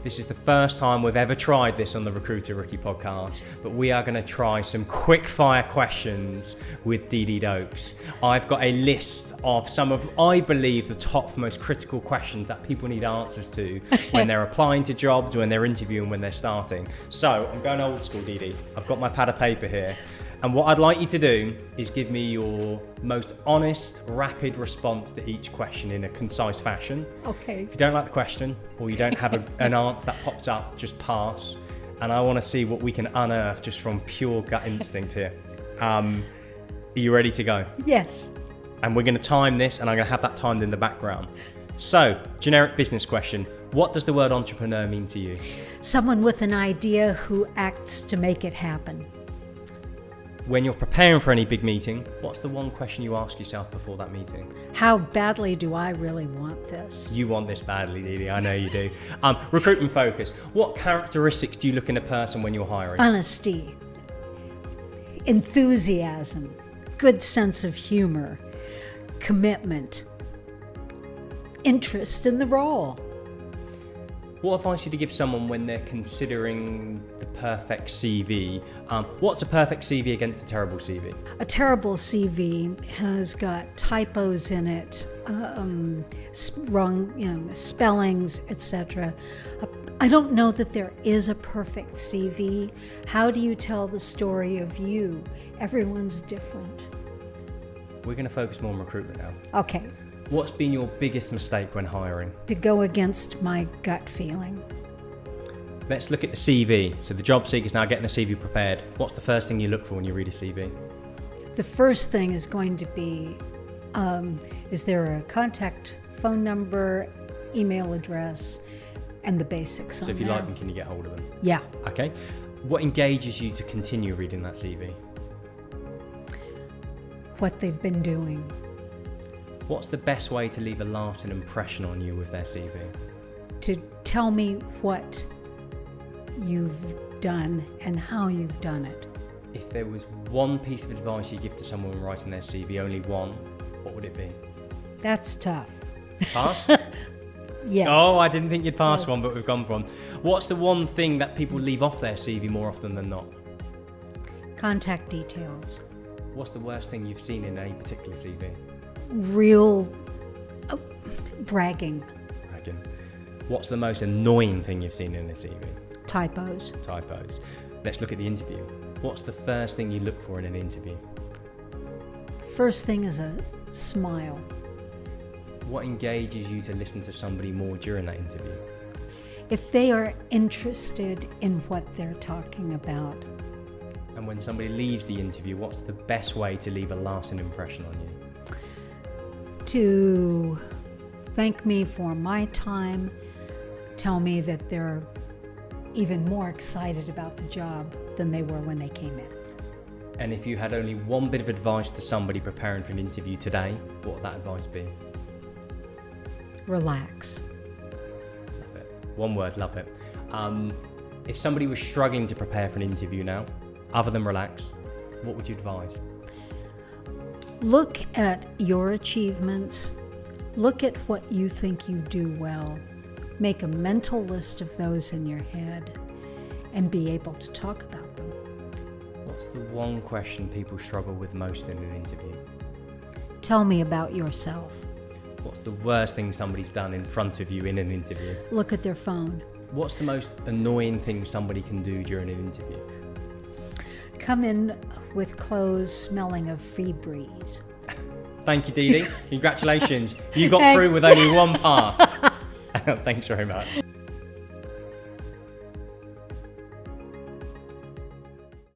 This is the first time we've ever tried this on the Recruiter Rookie podcast, but we are going to try some quick-fire questions with DeeDee Dokes. I've got a list of some of, I believe, the top most critical questions that people need answers to when they're applying to jobs, when they're interviewing, when they're starting. So I'm going old school, DeeDee. I've got my pad of paper here. And what I'd like you to do is give me your most honest, rapid response to each question in a concise fashion. Okay. If you don't like the question or you don't have an answer that pops up, just pass. And I want to see what we can unearth just from pure gut instinct here. Are you ready to go? Yes. And we're going to time this, and I'm going to have that timed in the background. So, generic business question. What does the word entrepreneur mean to you? Someone with an idea who acts to make it happen. When you're preparing for any big meeting, what's the one question you ask yourself before that meeting? How badly do I really want this? You want this badly, DeeDee. I know you do. Recruitment focus. What characteristics do you look in a person when you're hiring? Honesty, enthusiasm, good sense of humor, commitment, interest in the role. What advice would you give someone when they're considering the perfect CV? What's a perfect CV against a terrible CV? A terrible CV has got typos in it, wrong, spellings, etc. I don't know that there is a perfect CV. How do you tell the story of you? Everyone's different. We're going to focus more on recruitment now. Okay. What's been your biggest mistake when hiring? To go against my gut feeling. Let's look at the CV. So the job seeker's now getting the CV prepared. What's the first thing you look for when you read a CV? The first thing is going to be, is there a contact phone number, email address, and the basics on So if you there. like them, can you get hold of them? Yeah. Okay. What engages you to continue reading that CV? What they've been doing. What's the best way to leave a lasting impression on you with their CV? To tell me what you've done and how you've done it. If there was one piece of advice you give to someone writing their CV, only one, what would it be? That's tough. Pass? Yes. Oh, I didn't think you'd pass Yes. one, but we've gone from. What's the one thing that people leave off their CV more often than not? Contact details. What's the worst thing you've seen in any particular CV? Real bragging. Bragging. What's the most annoying thing you've seen in a CV? Typos. Typos. Let's look at the interview. What's the first thing you look for in an interview? First thing is a smile. What engages you to listen to somebody more during that interview? If they are interested in what they're talking about. And when somebody leaves the interview, what's the best way to leave a lasting impression on you? To thank me for my time, tell me that they're even more excited about the job than they were when they came in. And if you had only one bit of advice to somebody preparing for an interview today, what would that advice be? Relax. Love it. One word, love it. If somebody was struggling to prepare for an interview now, other than relax, what would you advise? Look at your achievements. Look at what you think you do well. Make a mental list of those in your head and be able to talk about them. What's the one question people struggle with most in an interview? Tell me about yourself. What's the worst thing somebody's done in front of you in an interview? Look at their phone. What's the most annoying thing somebody can do during an interview? Come in with clothes smelling of Febreze. Thank you, DeeDee. Congratulations. You got Thanks. through with only one pass. Thanks very much.